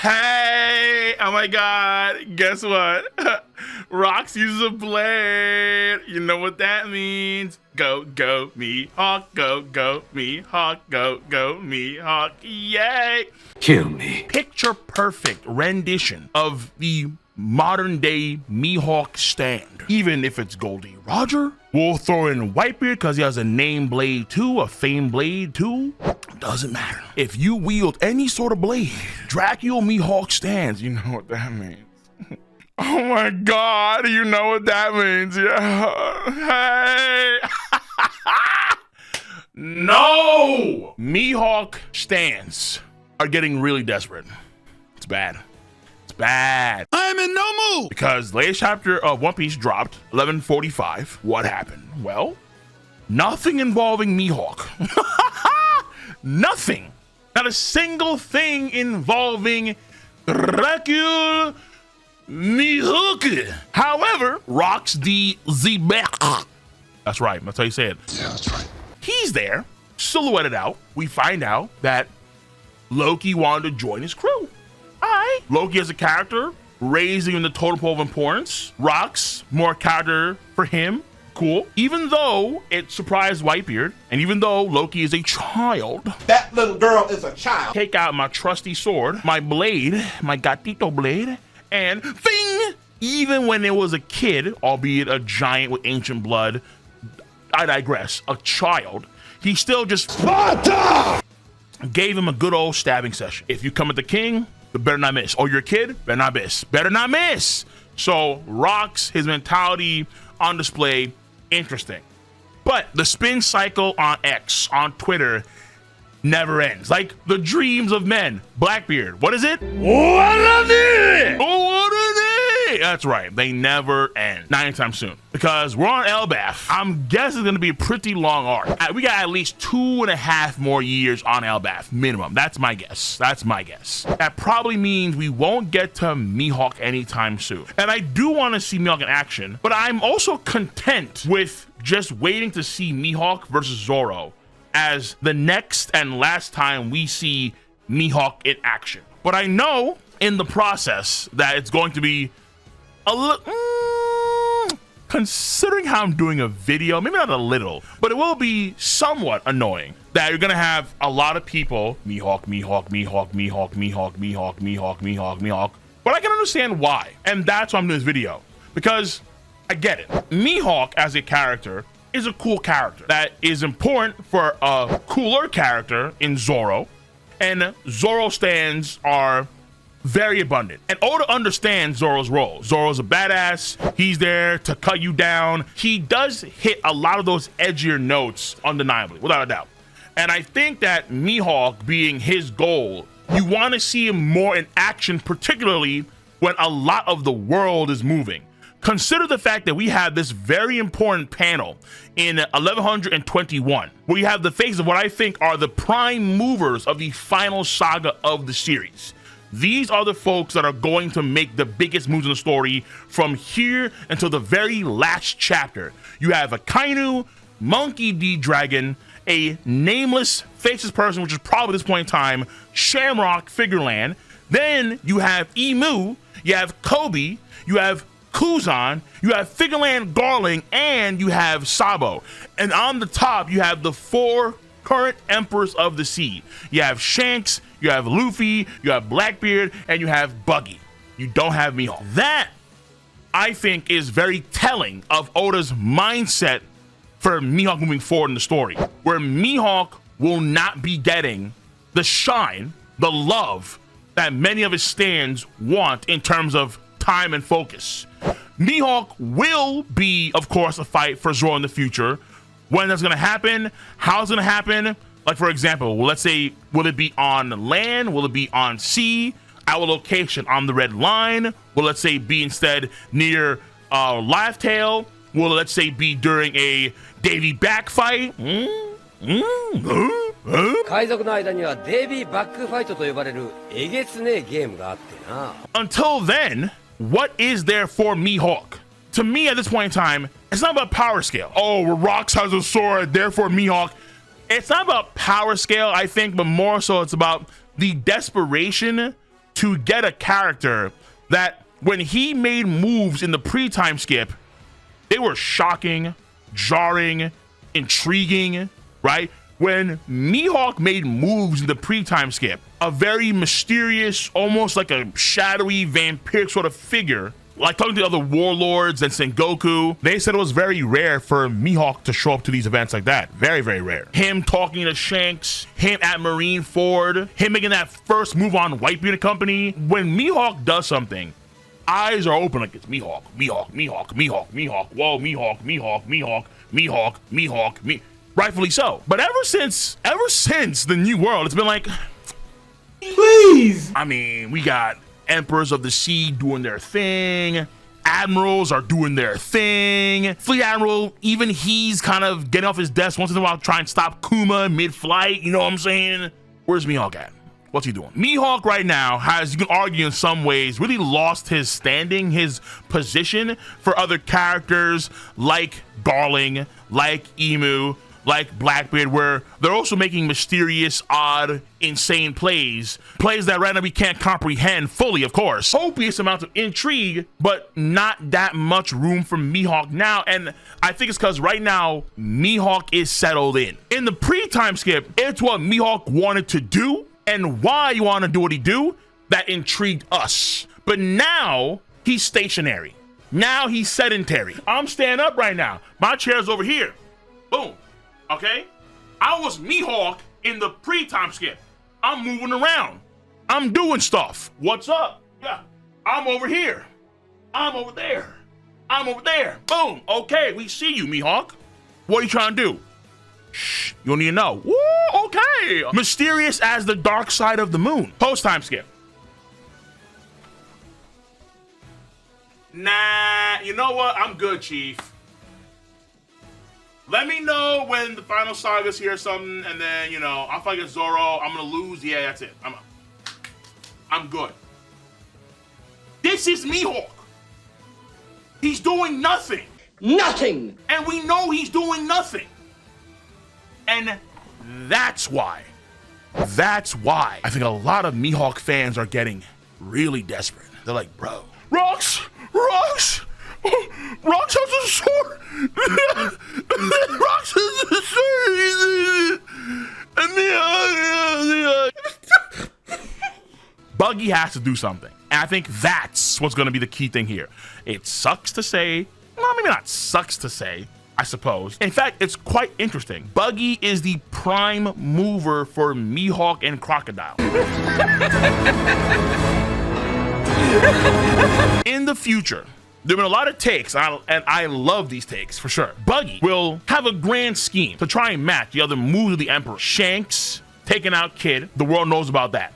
Hey, oh my God, guess what? Rox uses a blade. You know what that means. Go, go, Mihawk, go, go, Mihawk, go, go, Mihawk, yay! Kill me. Picture perfect rendition of the modern day Mihawk stand. Even if it's Goldie Roger, we'll throw in Whitebeard because he has a name blade too, a fame blade too. Doesn't matter. If you wield any sort of blade, Dracula Mihawk stands. You know what that means. Oh my God, you know what that means. Yeah. Hey. No! Mihawk stands are getting really desperate. It's bad. It's bad. I'm in no mood. Because the latest chapter of One Piece dropped, 11:45. What happened? Well, nothing involving Mihawk. Nothing. Not a single thing involving Dracula Mihawk. However, Rox the Zebek. That's right. That's how you say it. Yeah, that's right. He's there, silhouetted out. We find out that Loki wanted to join his crew. Loki as a character, raising in the totem pole of importance. Rox, more character for him. Cool. Even though it surprised Whitebeard, and even though Loki is a child, that little girl is a child. Take out my trusty sword, my blade, my gatito blade, and thing! Even when it was a kid, albeit a giant with ancient blood, I digress, a child, he still just Sparta! Gave him a good old stabbing session. If you come at the king, you better not miss. Or you're a kid, better not miss. Better not miss. So Rox, his mentality on display, interesting. But the spin cycle on X, on Twitter, never ends. Like the dreams of men. Blackbeard, what is it? That's right, they never end. Not anytime soon. Because we're on Elbaf. I'm guessing it's gonna be a pretty long arc. We got at least 2.5 more years on Elbaf, minimum. That's my guess. That's my guess. That probably means we won't get to Mihawk anytime soon. And I do want to see Mihawk in action, but I'm also content with just waiting to see Mihawk versus Zoro as the next and last time we see Mihawk in action. But I know in the process that it's going to be a little, considering how I'm doing a video, maybe not a little, but it will be somewhat annoying that you're gonna have a lot of people, Mihawk, Mihawk, Mihawk, Mihawk, Mihawk, Mihawk, Mihawk, Mihawk, Mihawk, but I can understand why. And that's why I'm doing this video, because I get it. Mihawk as a character is a cool character that is important for a cooler character in Zoro, and Zoro stands are very abundant. And Oda understands Zoro's role. Zoro's a badass. He's there to cut you down. He does hit a lot of those edgier notes undeniably, without a doubt. And I think that Mihawk being his goal, you want to see him more in action, particularly when a lot of the world is moving. Consider the fact that we have this very important panel in 1121, where you have the face of what I think are the prime movers of the final saga of the series. These are the folks that are going to make the biggest moves in the story from here until the very last chapter. You have a Kainu, Monkey D. Dragon, a nameless, faceless person, which is probably at this point in time, Shamrock Figureland. Then you have Emu, you have Kobe, you have Kuzan, you have Figureland Garling, and you have Sabo. And on the top, you have the 4 current emperors of the sea. You have Shanks, you have Luffy, you have Blackbeard, and you have Buggy. You don't have Mihawk. That, I think, is very telling of Oda's mindset for Mihawk moving forward in the story, where Mihawk will not be getting the shine, the love that many of his stands want in terms of time and focus. Mihawk will be, of course, a fight for Zoro in the future. When that's gonna happen, how it's gonna happen. Like, for example, let's say, will it be on land? Will it be on sea? Our location on the red line? Will, let's say, be instead near Live Tail? Will, let's say, be during a Davy Back fight? Until then, what is there for Mihawk? To me, at this point in time, it's not about power scale. Oh, Rox has a sword, therefore Mihawk. It's not about power scale, I think, but more so it's about the desperation to get a character that when he made moves in the pre-time skip, they were shocking, jarring, intriguing, right? When Mihawk made moves in the pre-time skip, a very mysterious, almost like a shadowy vampiric sort of figure, like talking to other warlords and Sengoku, they said it was very rare for Mihawk to show up to these events like that. Very, very rare. Him talking to Shanks, him at Marineford, him making that first move on Whitebeard and Company. When Mihawk does something, eyes are open like it's Mihawk, Mihawk, Mihawk, Mihawk, Mihawk, whoa, Mihawk, Mihawk, Mihawk, Mihawk, Mihawk, rightfully so. But ever since the New World, it's been like, Please. I mean, we got Emperors of the Sea doing their thing. Admirals are doing their thing. Fleet Admiral, even he's kind of getting off his desk once in a while, trying to stop Kuma mid-flight. You know what I'm saying? Where's Mihawk at? What's he doing? Mihawk right now has, you can argue in some ways, really lost his standing, his position for other characters like Darling, like Emu, like Blackbeard, where they're also making mysterious, odd, insane plays that right now we can't comprehend fully, of course. Copious amounts of intrigue, but not that much room for Mihawk now, and I think it's because right now, Mihawk is settled in. In the pre-time skip, it's what Mihawk wanted to do, and why he wanted to do what he do, that intrigued us. But now, he's stationary. Now he's sedentary. I'm standing up right now. My chair's over here. Boom. Okay? I was Mihawk in the pre-time skip. I'm moving around. I'm doing stuff. What's up? Yeah. I'm over here. I'm over there. I'm over there. Boom. Okay, we see you, Mihawk. What are you trying to do? Shh. You don't need to know. Woo, okay. Mysterious as the dark side of the moon. Post-time skip. Nah, you know what? I'm good, Chief. Let me know when the final saga's here or something, and then, you know, I'll fight against Zoro. I'm gonna lose. Yeah, that's it. I'm good. This is Mihawk. He's doing nothing. Nothing. And we know he's doing nothing. And that's why I think a lot of Mihawk fans are getting really desperate. They're like, bro, Rocks has a sword. Rocks has a sword. Buggy has to do something. And I think that's what's going to be the key thing here. It sucks to say, well, maybe not sucks to say, I suppose. In fact, it's quite interesting. Buggy is the prime mover for Mihawk and Crocodile. In the future, there have been a lot of takes, and I love these takes for sure. Buggy will have a grand scheme to try and match the other moves of the Emperor. Shanks taking out Kid, the world knows about that.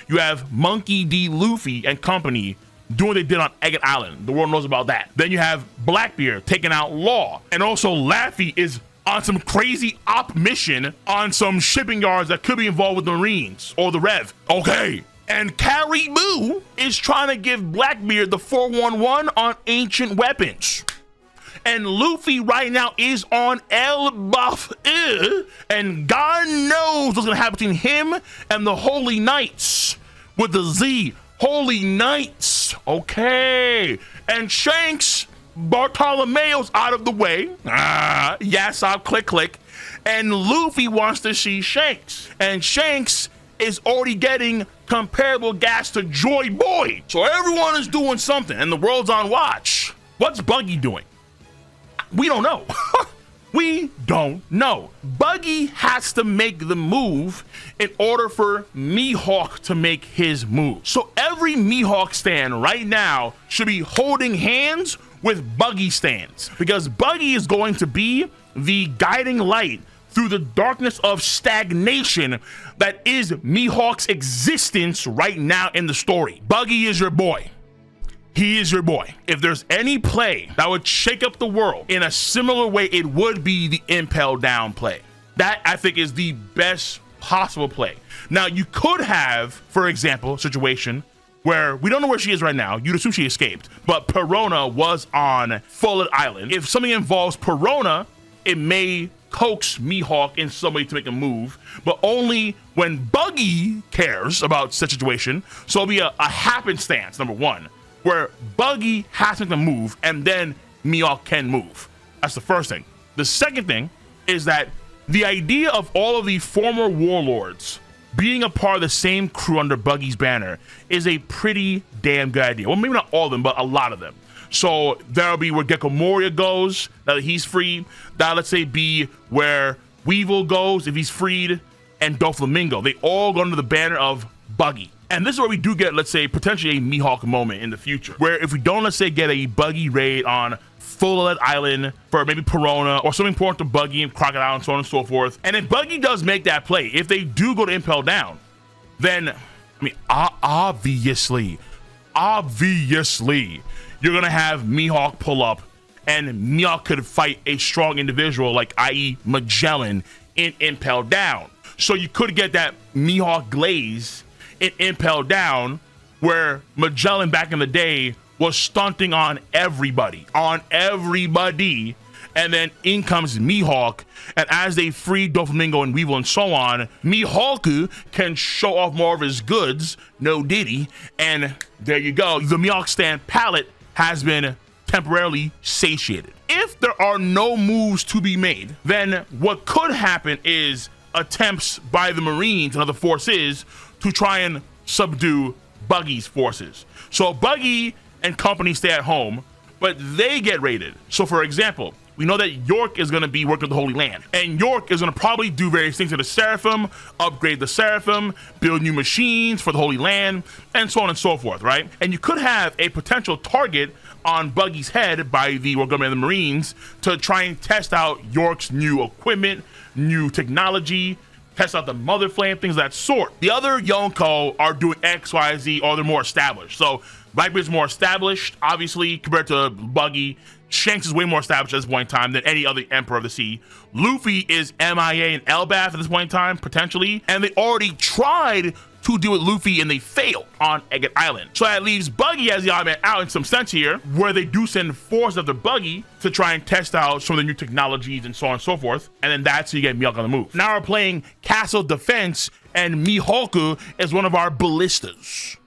You have Monkey D. Luffy and company doing what they did on Egget Island. The world knows about that. Then you have Blackbeard taking out Law. And also Laffy is on some crazy op mission on some shipping yards that could be involved with the Marines or the Rev. Okay. And Caribou is trying to give Blackbeard the 411 on ancient weapons. And Luffy right now is on El Buff, and God knows what's gonna happen between him and the Holy Knights with the Z. Holy Knights, okay. And Shanks, Bartolomeo's out of the way. Yes, I'll click. And Luffy wants to see Shanks, and Shanks is already getting comparable gas to Joy Boy. So everyone is doing something, and the world's on watch. What's Buggy doing? We don't know. We don't know. Buggy has to make the move in order for Mihawk to make his move. So every Mihawk stan right now should be holding hands with Buggy stans, because Buggy is going to be the guiding light through the darkness of stagnation that is Mihawk's existence right now in the story. Buggy is your boy. He is your boy. If there's any play that would shake up the world in a similar way, it would be the Impel Down play. That, I think, is the best possible play. Now, you could have, for example, a situation where we don't know where she is right now. You'd assume she escaped, but Perona was on Fullett Island. If something involves Perona, it may coax Mihawk in some way to make a move, but only when Buggy cares about such situation. So it'll be a happenstance, number one, where Buggy has to make the move and then Mihawk can move. That's the first thing. The second thing is that the idea of all of the former warlords being a part of the same crew under Buggy's banner is a pretty damn good idea. Well, maybe not all of them, but a lot of them. So that'll be where Gecko Moria goes, now that he's free. That'll, let's say, be where Weevil goes if he's freed, and Doflamingo. They all go under the banner of Buggy. And this is where we do get, let's say, potentially a Mihawk moment in the future, where if we don't, let's say, get a Buggy raid on Full Island for maybe Perona or something important to Buggy and Crocodile and so on and so forth. And if Buggy does make that play, if they do go to Impel Down, then, I mean, obviously, you're gonna have Mihawk pull up, and Mihawk could fight a strong individual like, i.e. Magellan, in Impel Down. So you could get that Mihawk glaze in Impel Down, where Magellan back in the day was stunting on everybody, and then in comes Mihawk, and as they free Doflamingo and Weevil and so on, Mihawk can show off more of his goods, no diddy, and there you go. The Mihawk stand palette has been temporarily satiated. If there are no moves to be made, then what could happen is attempts by the Marines and other forces to try and subdue Buggy's forces. So Buggy and company stay at home, but they get raided. So for example, we know that York is going to be working with the Holy Land, and York is going to probably do various things to the Seraphim, upgrade the Seraphim, build new machines for the Holy Land, and so on and so forth, right? And you could have a potential target on Buggy's head by the World Government and the Marines to try and test out York's new equipment, new technology, test out the Mother Flame, things of that sort. The other Yonko are doing X, Y, Z, or they're more established. So Blackbeard's more established, obviously, compared to Buggy. Shanks is way more established at this point in time than any other Emperor of the Sea. Luffy is MIA and Elbaf at this point in time, potentially. And they already tried to deal with Luffy and they failed on Agate Island. So that leaves Buggy as the odd man out in some sense here, where they do send forces after Buggy to try and test out some of the new technologies and so on and so forth. And then that's how you get Mihawk on the move. Now we're playing Castle Defense, and Mihawk is one of our ballistas.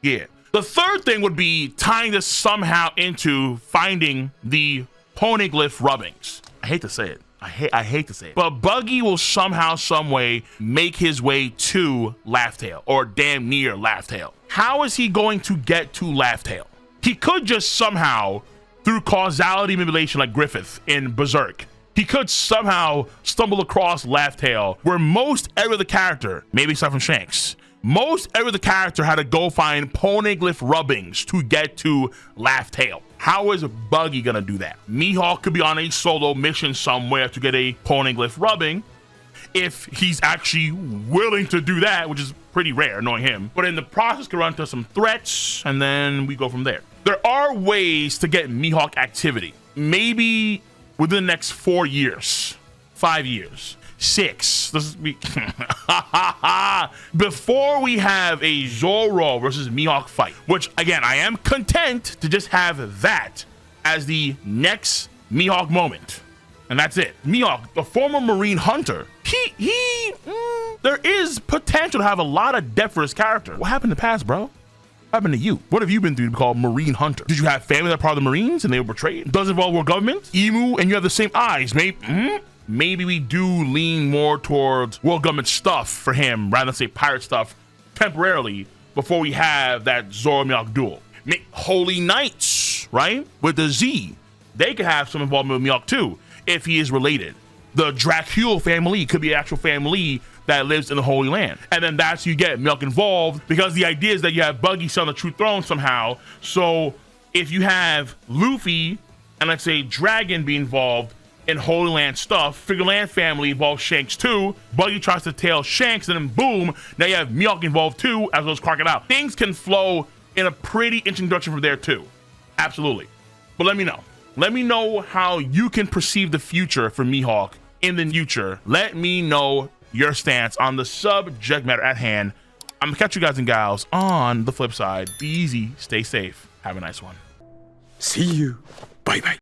Yeah. The third thing would be tying this somehow into finding the poneglyph rubbings. I hate to say it. I hate to say it. But Buggy will somehow, some way make his way to Laugh-Tail, or damn near Laugh-Tail. How is he going to get to Laugh-Tail? He could just somehow, through causality manipulation like Griffith in Berserk, he could somehow stumble across Laugh-Tail, where most every other character, maybe aside from Shanks, most every other character had to go find poneglyph rubbings to get to Laugh-Tail. How is Buggy gonna do that? Mihawk could be on a solo mission somewhere to get a poneglyph rubbing, if he's actually willing to do that, which is pretty rare knowing him. But in the process, could run into some threats, and then we go from there. There are ways to get Mihawk activity. Maybe within the next 4 years, 5 years, 6. This is before we have a Zoro versus Mihawk fight, which again, I am content to just have that as the next Mihawk moment. And that's it. Mihawk, the former Marine hunter, there is potential to have a lot of depth for his character. What happened in the past, bro? What happened to you? What have you been through to be called Marine Hunter? Did you have family that are part of the Marines and they were betrayed? Does it involve world government? Emu, and you have the same eyes, maybe we do lean more towards world government stuff for him rather than say pirate stuff temporarily before we have that Zoro Mihawk duel. Holy Knights, right? With the Z, they could have some involvement with Mihawk too, if he is related. The Dracul family could be an actual family that lives in the Holy Land. And then that's you get Mihawk involved, because the idea is that you have Buggy sit on the true throne somehow. So if you have Luffy and let's say Dragon be involved in Holy Land stuff, Figure Land family involves Shanks too, Buggy tries to tail Shanks, and then boom, now you have Mihawk involved too, as well as Crocodile. Things can flow in a pretty interesting direction from there too. Absolutely. But let me know. Let me know how you can perceive the future for Mihawk in the future. Let me know your stance on the subject matter at hand. I'm gonna catch you guys and gals on the flip side. Be easy, stay safe, have a nice one. See you. Bye bye.